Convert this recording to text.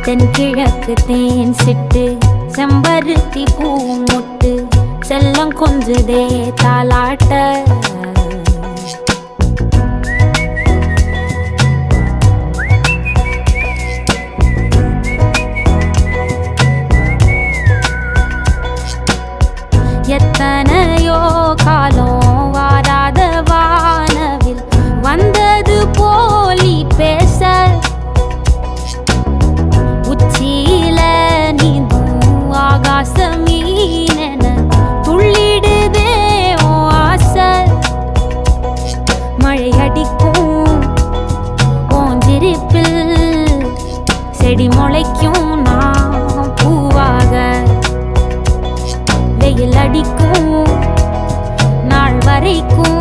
தென்கிழக்கு தேன் சிட்டு செம்பருத்தி பூ முட்டு செல்லம் கொஞ்சுதே தாலாட்ட எத்தனையோ காலம் வாராத வானவில் வந்தது போலி பேச உச்சியில நீந்தும் ஆகாச மீனென துள்ளிடுதே ஓ ஆசை மழை அடிக்கும் ஓஞ்சிருப்பில் செடி முளைக்கும் நான் பூவாக வெயில் அடிக்கும் நாள் வரைக்கும்